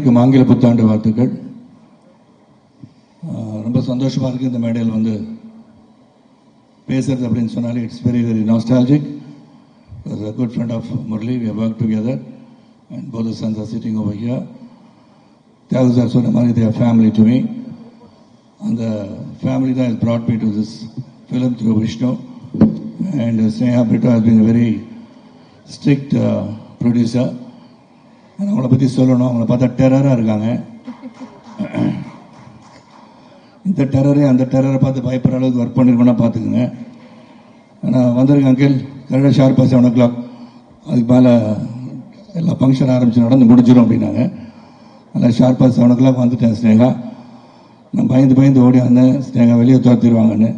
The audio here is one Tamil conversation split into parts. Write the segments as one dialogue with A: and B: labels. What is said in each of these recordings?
A: அனைவருக்கும் ஆங்கில புத்தாண்டு வாழ்த்துக்கள். ரொம்ப சந்தோஷமாக இருக்குது இந்த மேடையில் வந்து பேசுறது அப்படின்னு சொன்னாலே it's very very nostalgic. A good friend of Murli, we have worked together and both the sons are sitting over here. Thiagu sir சொன்ன மாதிரி they are family to me. And the family that has brought me to this film through Vishnu. And Sneha Brito has been a very strict producer. And அவங்கள பற்றி சொல்லணும், அவங்கள பார்த்தா டெரராக இருக்காங்க. இந்த டெரரே அந்த டெரரை பார்த்து பயப்படுற அளவுக்கு ஒர்க் பண்ணியிருக்கோன்னா பார்த்துக்குங்க. ஆனால் வந்திருக்க அங்கிள் கரெக்டாக ஷார்ப்பாக 7 o'clock அதுக்கு மேலே எல்லா ஃபங்க்ஷன் ஆரம்பித்து நடந்து முடிஞ்சிடும் அப்படின்னாங்க. அதனால் ஷார்ப்பாக 7 o'clock வந்துட்டேன். ஸ்னேகா நான் பயந்து ஓடி வந்தேன், ஸ்னேகா வெளியே துரத்திடுவாங்கன்னு.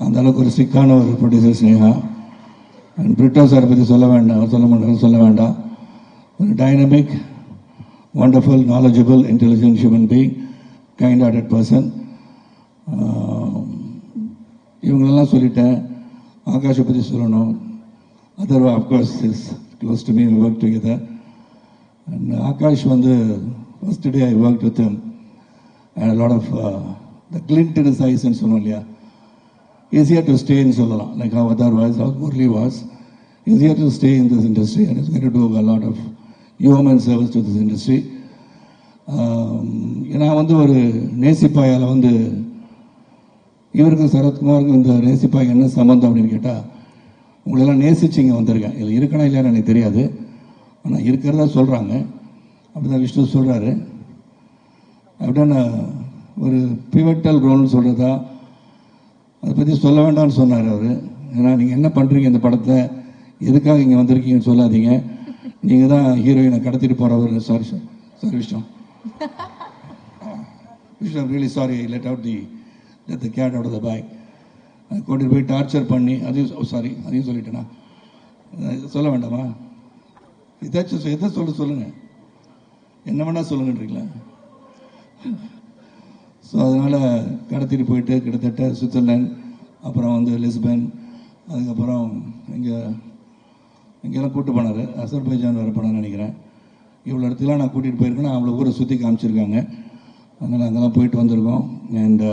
A: அந்த அளவுக்கு ஒரு ஸ்ட்ரிக்டான ஒரு ப்ரொடியூசர் ஸ்னேகா. அண்ட் பிரிட்டோ சாரை பற்றி சொல்ல வேண்டாம். ஒரு dynamic, wonderful, knowledgeable, intelligent human being, kind-hearted person. இவங்களெல்லாம் சொல்லிட்டேன். ஆகாஷை பற்றி சொல்லணும். Atharvaa of course is close to me, we work together. And Aakash வந்து first day I work with him and a lot of the glint in his eyes ன்னு சொல்லுவோம் இல்லையா, easier to stay ன்னு சொல்லலாம். Like how Adharva was, how Murli was. Easier to stay in this industry and is going to do a lot of human service to this industry. ஏன்னா வந்து ஒரு நேசிப்பாயால் வந்து இவருக்கும் சரத்குமாருக்கும் இந்த நேசிப்பாய் என்ன சம்மந்தம் அப்படின்னு கேட்டால், உங்களெல்லாம் நேசிச்சு இங்கே வந்திருக்கேன். இதில் இருக்கணும் இல்லையான்னு எனக்கு தெரியாது, ஆனால் இருக்கிறதா சொல்கிறாங்க. அப்படி தான் விஷ்ணு சொல்கிறாரு. அப்படின்னா ஒரு பிவட்டல் ரோல்னு சொல்கிறதா, அதை பற்றி சொல்ல வேண்டாம்னு சொன்னார் அவர். ஏன்னா நீங்கள் என்ன பண்ணுறீங்க இந்த படத்தை, எதுக்காக இங்கே வந்திருக்கீங்கன்னு சொல்லாதீங்க, நீங்கள் தான் ஹீரோயினை கடத்திட்டு போகிறவர். Sorry Vishnu, I'm really sorry I let the cat out of the bag. கொண்டு போய் டார்ச்சர் பண்ணி அதையும் சொல்லிட்டேனா, சொல்ல வேண்டாமா? இதாச்சும் எதை சொல்லுங்கள், என்ன வேணால் சொல்லுங்கன்றீங்களா? ஸோ அதனால் கடத்திட்டு போயிட்டு கிட்டத்தட்ட சுவிட்சர்லாந்து, அப்புறம் வந்து லிஸ்பன், அதுக்கப்புறம் இங்கெல்லாம் கூப்பிட்டு போனார். அசர்பைஜான் வர போனான்னு நினைக்கிறேன். இவ்வளோ இடத்துலாம் நான் கூட்டிகிட்டு போயிருக்கேன். அவ்வளோ ஊரை சுற்றி காமிச்சிருக்காங்க. அதனால் அங்கெல்லாம் போயிட்டு வந்திருக்கோம். And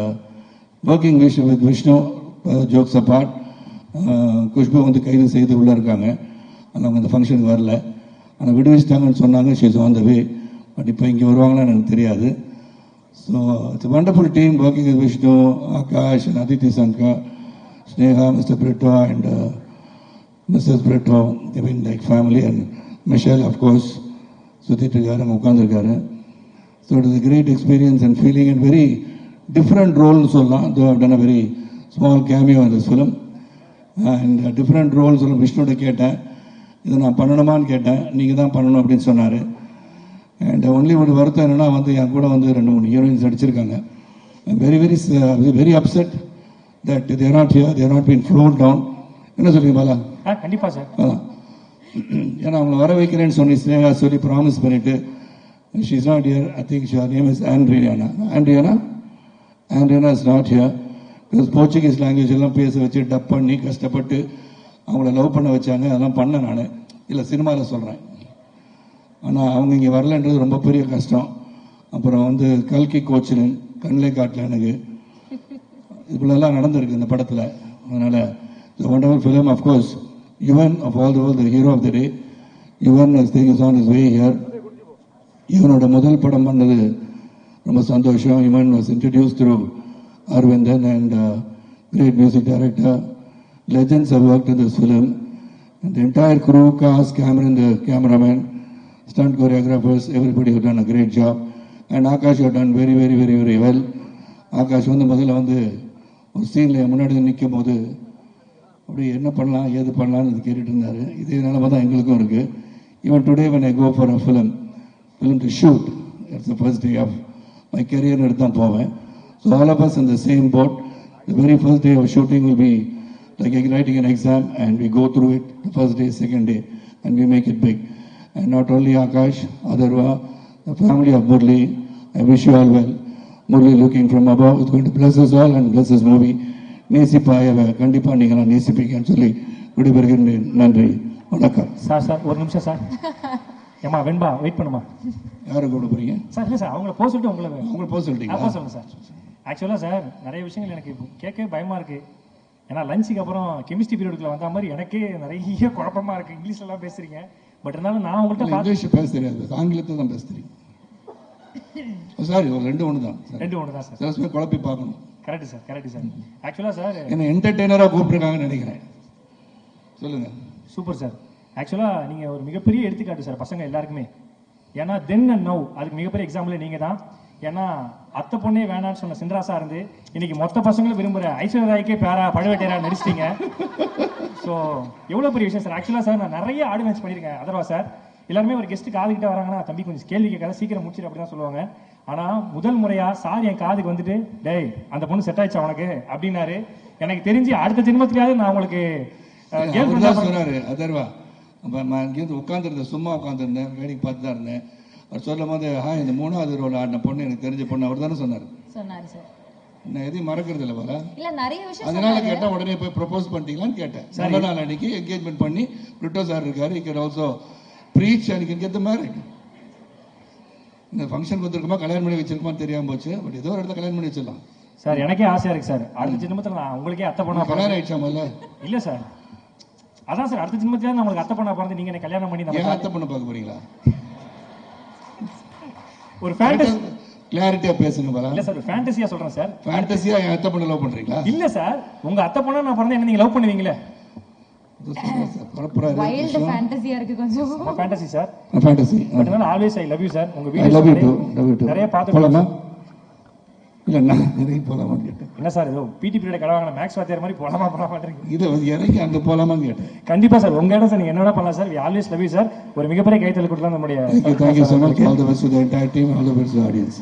A: working with Vishnu, jokes apart, Khushbu வந்து கைது செய்து உள்ளே இருக்காங்க. ஆனால் அவங்க அந்த ஃபங்க்ஷனுக்கு வரல. ஆனால் விடுவிச்சிட்டாங்கன்னு சொன்னாங்க. She's on the way. But இப்போ இங்கே வருவாங்கன்னு எனக்கு தெரியாது. So it's wonderful team working with Vishnu, Akash, Aditi Shankar, Sneha, mister Brito and missus Brito. I mean like family. And Michelle of course சுற்றிட்டு இருக்காரு, அங்கே உட்காந்துருக்காரு. So it is a great experience and feeling and very different ரோல்னு சொல்லலாம். though I've done a very small cameo in this film and different roles. விஷ்ணுவோட கேட்டேன், இதை நான் பண்ணணுமான்னு கேட்டேன். நீங்கள் தான் பண்ணணும் அப்படின்னு சொன்னார். அண்ட் ஒன்லி ஒரு வருத்தம் என்னென்னா வந்து என் கூட வந்து 2-3 ஹீரோயின்ஸ் அடிச்சிருக்காங்க. Very very very upset that they're not here, they're not been float down. என்ன சொல்லுங்க பாலா?
B: கண்டிப்பாக சார்.
A: அதான், ஏன்னா அவங்கள வர வைக்கிறேன்னு ஸ்னேகா சொல்லி ப்ராமிஸ் பண்ணிவிட்டு she is not here. I think sure name is Andriana is not here. Because Portuguese language எல்லாம் பேச வச்சு டப் பண்ணி கஷ்டப்பட்டு அவங்கள லவ் பண்ண வச்சாங்க. அதெல்லாம் பண்ணேன் நான், இல்லை சினிமாவில் சொல்கிறேன். ஆனால் அவங்க இங்கே வரலன்றது ரொம்ப பெரிய கஷ்டம். அப்புறம் வந்து கல்கி கோச்சில் கண்ணிலே காட்டல எனக்கு. இப்படிலாம் நடந்திருக்கு இந்த படத்தில். அதனால் the wonderful film, of course, Yuvan of all the world, the hero of the day. Yuvan is on his way here. இவனோட முதல் படம் பண்ணது ரொம்ப சந்தோஷம். Yuvan was introduced through Arvindan and great music director. Legends have worked in this film. And the entire crew, cast, Cameron, the cameraman, stunt choreographers, everybody have done a great job. And Akash have done very, very, very, very well. Akash வந்து முதல்ல வந்து ஒரு சீனில் முன்னாடி நிற்கும் போது அப்படி என்ன பண்ணலாம் ஏது பண்ணலான்னு கேட்டுட்டு இருந்தார். இதே நிலமை தான் எங்களுக்கும் இருக்குது. Even today when I go for a film to shoot, it's the first day of my career எடுத்து தான் போவேன். So all of us in the same boat. The very first day of shooting will be like writing an exam, and we go through it the first day, second day, and we make it big. And not only Akash, Adharva, the family of Murli, I wish you all well. Murli looking from above is going to bless us all and bless this movie. நேசிப்பாயவை கண்டிப்பாக நீங்களாம் நேசிப்பீங்கன்னு சொல்லி விடைபெறுகின்றேன். நன்றி, வணக்கம்.
B: சார் ஒரு நிமிஷம் சார். ஏமா வெண்பா வெயிட் பண்ணுமா.
A: யாரை கூப்பிட போறீங்க
B: சார்? இல்லை சார், அவங்கள போக சொல்லிட்டு
A: உங்களை போக சொல்லிட்டீங்க.
B: போக சொல்லுங்க சார். ஆக்சுவலாக சார் நிறைய விஷயங்கள் எனக்கு கேட்கவே பயமா இருக்கு. ஏன்னா லஞ்சுக்கு அப்புறம் கெமிஸ்ட்ரி பீரியடுக்குள்ள வந்த மாதிரி எனக்கே நிறைய குழப்பமா இருக்கு. இங்கிலீஷ்ல எல்லாம் பேசுறீங்க, பட் இருந்தாலும் நான் உங்கள்கிட்ட
A: இங்கிலீஷ் பேச தெரியாது, ஆங்கிலத்தை தான் பேச தெரியும். சாரி, ஒரு ரெண்டு ஒன்று தான் சார். சில சமயம் குழப்பி பார்க்கணும்.
B: Correct sir, correct sir. ஆக்சுவலாக சார்
A: என்ன என்டர்டெய்னராக கூப்பிட்டுருக்காங்கன்னு நினைக்கிறேன். சொல்லுங்க.
B: Super sir. ஆக்சுவலாக நீங்கள் ஒரு மிகப்பெரிய எடுத்துக்காட்டு சார் பசங்க எல்லாருக்குமே. ஏன்னா தென் அண்ட் நவ் அதுக்கு மிகப்பெரிய எக்ஸாம்பிள் நீங்கள் தான். ஏன்னா அத்தை பொண்ணே வேணான்னு சொன்ன சின்ராசா இருந்து இன்னைக்கு மொத்த பசங்களும் விரும்புகிற ஐஸ்வர்யா ராய்க்கே பழுவேட்டையரா நடிச்சிட்டீங்க. ஸோ எவ்வளோ பெரிய விஷயம் சார். ஆக்சுவலாக சார் நான் நிறைய ஆடியன்ஸ் பண்ணியிருக்கேன். அதர்வா சார் எல்லாருமே ஒரு கெஸ்ட்டு காதுகிட்ட வராங்கன்னா தம்பி கொஞ்சம் கேள்வி கேட்காத சீக்கிரம் முடிச்சிடு அப்படி தான் சொல்லுவாங்க. ஆனால் முதல் முறையாக சார் என் காதுக்கு வந்துட்டு டேய் அந்த பொண்ணு செட் ஆயிடுச்சா உனக்கு அப்படின்னாரு. எனக்கு தெரிஞ்சு அடுத்த ஜென்மத்திலேயாவது நான் உங்களுக்கு
A: சொன்னாரு. அதர்வா இங்கேருந்து உட்காந்துருந்தேன், சும்மா உட்காந்துருந்தேன், வேடிக்கை பார்த்து தான் இருந்தேன். அவர் சொல்லும் போது இந்த 3வது ரோல் ஆடின பொண்ணு எனக்கு தெரிஞ்ச பொண்ணு அவர் தானே சொன்னார். நான் எதையும் மறக்கிறது இல்லை வர. அதனால கேட்டால் உடனே போய் ப்ரொபோஸ் பண்ணிட்டீங்களான்னு கேட்டேன். நல்ல நாள் அன்னைக்கு என்கேஜ்மெண்ட் பண்ணி பிரிட்டோ சார் இருக்காரு. இக்கர் ஆல்சோ ப்ரீச் அன்னைக்கு கெத்த மாதிரி இந்த ஃபங்க்ஷன் வந்துருக்குமா கல்யாணம் பண்ணி வச்சிருக்குமா தெரியாம போச்சு. பட் ஏதோ ஒரு இடத்துல கல்யாணம் பண்ணி வச்சிடலாம்
B: சார். எனக்கே ஆசையா இருக்கு சார். அடுத்த ஜென்மத்தில் நான் உங்களுக்கே அத்தை பண்ண
A: கல்யாணம் ஆயிடுச்சா முதல்ல?
B: இல்லை சார், அதான் சார் அடுத்த ஜென்மத்தில் நான் உங்களுக்கு அத்தை பண்ண பிறந்து நீங்க என்ன கல்யாணம் பண்ணி
A: நம்ம அத்தை பண்ண பார்க்க போறீங்களா?
B: ஒரு ஃபேண்டசி
A: கிளாரிட்டியா பேசுங்க பாரா.
B: இல்ல சார், ஃபேண்டசியா சொல்றேன் சார்.
A: ஃபேண்டசியா என் அத்தை பொண்ணு லவ் பண்றீங்களா?
B: இல்ல சார், உங்க அத்தை பொண்ணா நான் பிறந்தா என்ன நீங்க லவ் பண்ணுவீங்களே?
C: வைல்ட் ஃபேண்டசியா இருக்கு கொஞ்சம்.
B: Fantasy sir,
A: fantasy.
B: பட் நான் always I love you sir. உங்க
A: வீடியோ லவ் யூ டு
B: நிறைய பாத்துறேன்.
A: இல்ல நான் நிறைய போலாமான்னு கேட்டேன்.
B: என்ன சார் ஏதோ பிடி பீரியட் கடவாங்க மேக்ஸ் வாத்தியார் மாதிரி போலாமா மாட்டீங்க.
A: இது வந்து இறங்கி அங்க போலாமான்னு கேட்டேன்.
B: கண்டிப்பா சார், உங்க இடம் சார், நீங்க என்னடா பண்ணலாம் sir. We always love you sir. ஒரு மிகப்பெரிய கைத்தல் கொடுக்கலாம் நம்முடைய.
A: Thank you so much. All the best to the entire team. All the best to the audience.